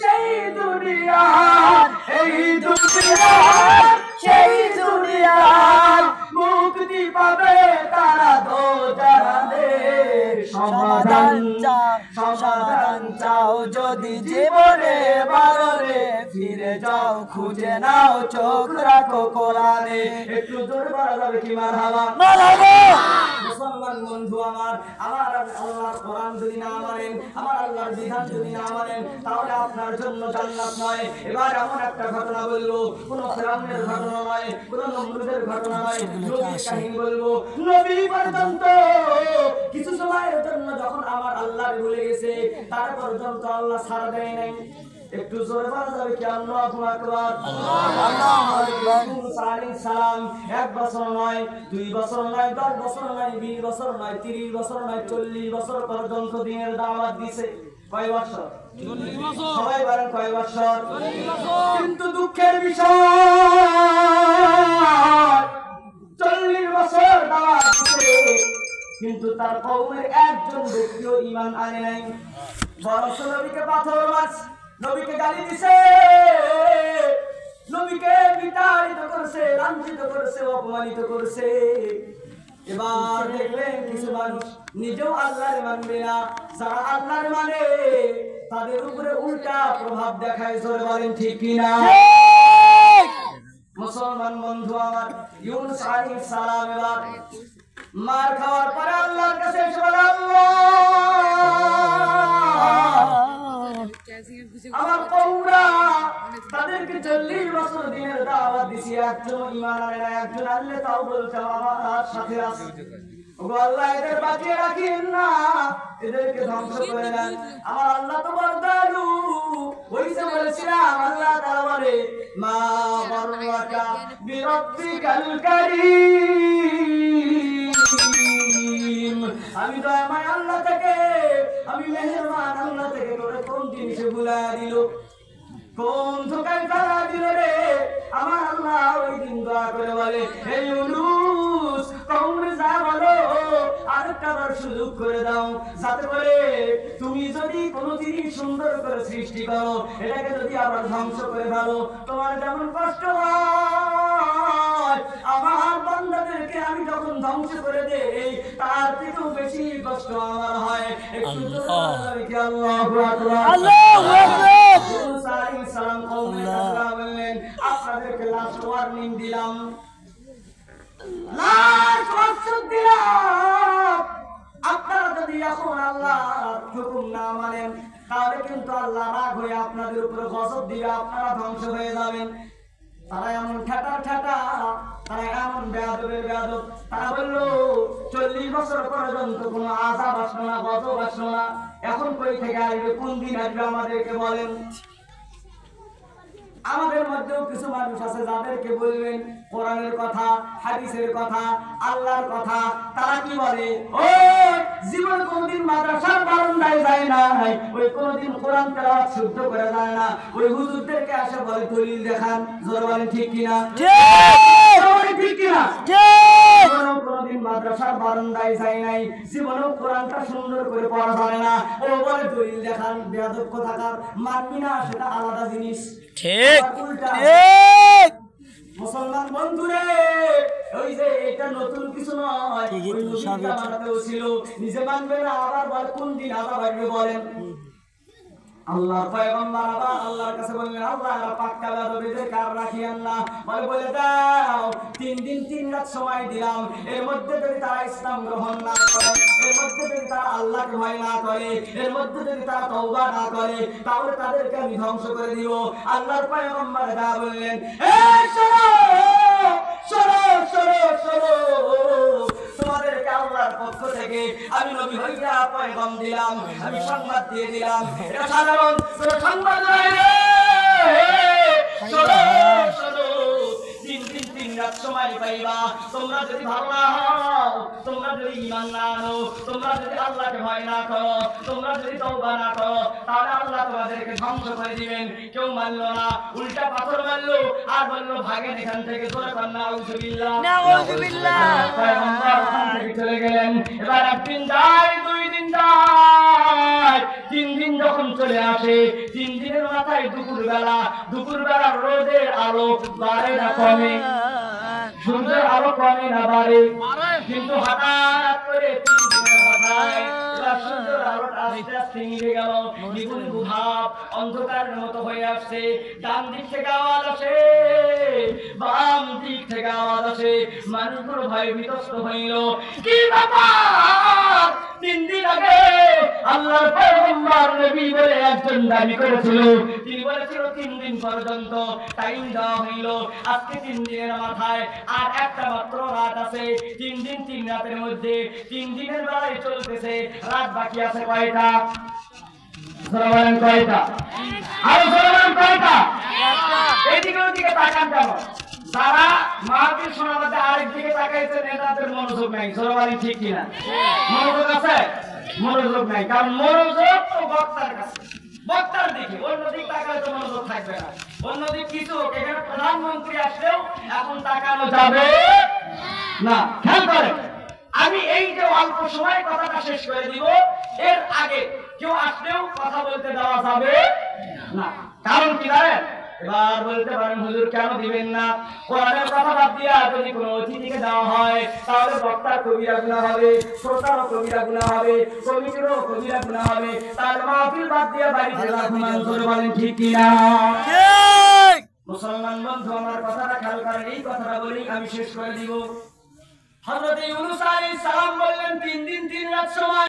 সেই দুনিয়ার এই দুনিয়ার সেই দুনিয়ার মুক্তি পাবে তারা দোজাহানে সমাধান চাও যদি জীবনে বাররে ফিরে যাও খুঁজে নাও চোখ রাখো কোরআনে একটু জোর বলা যাবে কি মারহাবা মুসলমান বন্ধু আমার আল্লাহর কোরআন যদি না মানেন আমার আল্লাহর বিধান যদি না মানেন তাহলে আপনার জন্য জান্নাত নয় এবার এমন একটা ঘটনা বলবো কোন ফেরাউনের ঘটনা নয় কোন নমরুদের ঘটনা নয় নবীর কাহিনী বলবো নবী পর্যন্ত কিছু সময়ের জন্য যখন আমার আল্লাহর ভুলে গেছে তার পর্যন্ত আল্লাহ ছাড় দেয় নাই একটু জোরে বলা যাবে কি আল্লাহু আকবার আল্লাহু আকবার আলাইহিস সালাম 1 বছর নয় 2 বছর নয় 10 বছর নয় 20 বছর নয় 30 বছর নয় 40 বছর পর্যন্ত দ্বীনের দাওয়াত দিয়েছে কয় বছর 40 বছর সবাই বলেন কয় বছর 40 বছর কিন্তু দুঃখের বিষয় 40 বছর দাওয়াত দিয়েছে কিন্তু তার কওমের একজন ব্যক্তিও ঈমান আনে নাই বরং নবীকে পাথর মারছে নবীকে গালি দিছে নবীকে বিতাড়িত করেছে লাঞ্ছিত করেছে অপমানিত করেছে এবার দেখলেন কিছু মানুষ নিজেও আল্লাহর মানবে না যারা আল্লাহর মানে তাদের উপরে উল্টা প্রভাব দেখায় জোরে বলেন ঠিক কিনা মুসলমান বন্ধু আমার ইউনূস আলাইহিস সালাম এবার মার খাওয়ার পরে আল্লাহর কাছে এসে বলে আমার কওমরা তাদেরকে 40 বছর দিনের দাওয়াত দিছি একজন ঈমান আনে না একজন আনলে তাও বলতে আমার সাথে আছে ওগো আল্লাহ এদের বাঁচিয়ে রাখেন না এদেরকে ধ্বংস করে দেন আমার আল্লাহ তো বরদালু ওইসে বলেছিলাম আল্লাহ তাআলা বলে মা গররাকা বিরাব্বিকাল কারীম আমি দয়াময় আল্লাহ থেকে আমি মেহেরবান আল্লাহ থেকে তোরে কোন জিনিসে ভুলাইয়া দিল কোন ধোকায় ফেলা দিল রে আমার আল্লাহ ওই দিন দোয়া করে বলে হে ইউনূস কওমে যা বলো আরেকটাবার সুযোগ করে দাও যাতে করে তুমি যদি কোনো জিনিস সুন্দর করে সৃষ্টি করো এটাকে যদি আবার ধ্বংস করে ফেলো তোমার যেমন কষ্ট হয় আমার বান্দাদেরকে আমি যখন ধ্বংস করে দেই তার থেকেও বেশি কষ্ট আমার হয় একটু আল্লাহু আকবার আল্লাহু আকবার মুসা আলাইহিস সালাম কওমে বললেন আপনাদেরকে লাস্ট ওয়ার্নিং দিলাম লাস্ট ওয়ার্নিং দিলাম আপনারা যদি এখন আল্লাহর হুকুম না মানেন তাহলে কিন্তু আল্লাহ রাগ হয়ে আপনাদের উপরে গজব দিবে আপনারা ধ্বংস হয়ে যাবেন তারা এমন ঠাটা তারা এমন বেয়াদবের বেয়াদব তারা বললো 40 বছর পর্যন্ত কোনো আযাব আসলো না গজব আসলো না এখন কই থেকে আসবে কোন দিন আসবে আমাদেরকে বলেন আমাদের মধ্যেও কিছু মানুষ আছে যাদেরকে বলবেন কোরআনের কথা হাদিসের কথা আল্লাহর কথা তারা কি বলে ও জীবন কোনদিন মাদ্রাসার বারান্দায় যায় না ওই কোনদিন কোরআন তেলাওয়াত শুদ্ধ করে যায় না ওই হুজুরদেরকে আসে বলে দলিল দেখান জোরে বলেন ঠিক কিনা ঠিক কিনা জীবনেও কোনদিন মাদ্রাসার বারান্দায় যায় নাই জীবনেও কোরআনটা সুন্দর করে পড়া যায় না ও বলে দলিল দেখান বেয়াদব কথাকার মানবি না সেটা আলাদা জিনিস ঠিক ঠিক মুসলমান বন্ধুরে ওই যে এটা নতুন কিছু নয় ওই নবীটা মানতেও ছিল নিজে মানবে না আবার বলে কোন দিন আযাব আসবে বলেন আল্লাহর পয়গম্বর আবার আল্লাহর কাছে বললেন আল্লাহ পাক্কা বেয়াদবীদের কার রাখিয়েন না বলে দাও 3 দিন 3 রাত সময় দিলাম এর মধ্যে যদি তারা ইসলাম গ্রহণ না করে এর মধ্যে যদি তারা আল্লাহকে ভয় না করে এর মধ্যে যদি তারা তওবা না করে তাহলে তাদেরকে আমি ধ্বংস করে দিব আল্লাহর পয়গম্বর দা বললেন এই শোনো তোমাদেরকে আল্লাহর পক্ষ থেকে আমি নবী হইয়া পয়গাম দিলাম আমি সংবাদ দিয়ে দিলাম এটা সাধারণ সংবাদ নয় রে শোনো 3 রাত সময় পাইবা তোমরা যদি ভালো না হও তোমরা যদি ঈমান না আনো তোমরা যদি আল্লাহকে ভয় না করো তোমরা যদি তওবা না করো তাহলে আল্লাহ তোমাদেরকে ধ্বংস করে দিবেন কেউ মানলো না উল্টা পাথর মারলো আর বললো ভাগেন এখান থেকে জোরে কর নাউযুবিল্লাহ পয়গম্বর ওখান থেকে চলে গেলেন এবার একদিন যায় 2 দিন যায়। 3 দিন যখন চলে আসে, 3 দিনের মাথায় দুপুরবেলা রোদের আলো বাড়ে না কমে, সূর্যের আলো কমে না বাড়ে, কিন্তু হঠাৎ করে 3 দিনের মাথায় সূর্যের আলোটা আস্তে আস্তে নিভে গেল, নিপুণ ভাব অন্ধকারের মতো হয়ে আসছে। ডান দিক থেকে আওয়াজ আসে, বাম দিক থেকে আওয়াজ আসে। মানুষগুলো ভয়ে বিতস্ত হইল, কি ব্যাপার? 3 দিন আগে আল্লাহর পয়গম্বর নবী বলে একজন দাবি করেছিল, তিনি বলেছিল 3 দিন পর্যন্ত টাইম দেওয়া হইল, আজকে 3 দিনের মাথায় আর একটা মাত্র রাত আছে। 3 দিন 3 রাতের মধ্যে 3 দিনের বেলায় চলতেছে, রাত বাকি আছে কয়টা? বলেন কয়টা? আর বলেন কয়টা? এইদিকে ওদিকে তাকান কেন? যারা মাহফিল শোনার মধ্যে আরেক দিকে তাকাইছে, নেতাদের মনোযোগ নাই। বলেন ঠিক কিনা? মনোযোগ আছে? মনোযোগ নাই, কারণ মনোযোগ তো বক্তার কাছে, বক্তার দিকে। অন্যদিক তাকালে তো মনোযোগ থাকবে না। অন্যদিক কিছু, এখানে প্রধানমন্ত্রী আসলেও এখন তাকানো যাবে না। খেয়াল করেন, আমি এই যে অল্প সময় কথাটা শেষ করে দিব, এর আগে কেউ আসলেও কথা বলতে দেওয়া যাবে না। কারণ কি জানেন? এবার বলতে পারেন, হুজুর কেন দিবেন না? কোরআনের কথা বাদ দিয়া যদি কোনো অতিথিকে দেওয়া হয়, তাহলে বক্তার কবিরা গুনাহ হবে, শ্রোতারও কবিরা গুনাহ হবে, কমিটিরও কবিরা গুনাহ হবে। তাহলে মাহফিল বাদ দিয়া বাড়িতে ঘুমান করে বলেন ঠিক কিনা? মুসলমান বন্ধু, আমার কথাটা খেয়াল করেন, এই কথাটা বলেই আমি শেষ করে দিব। হযরত ইউনূস আলাইহিস সালাম বললেন 3 দিন 3 রাত সময়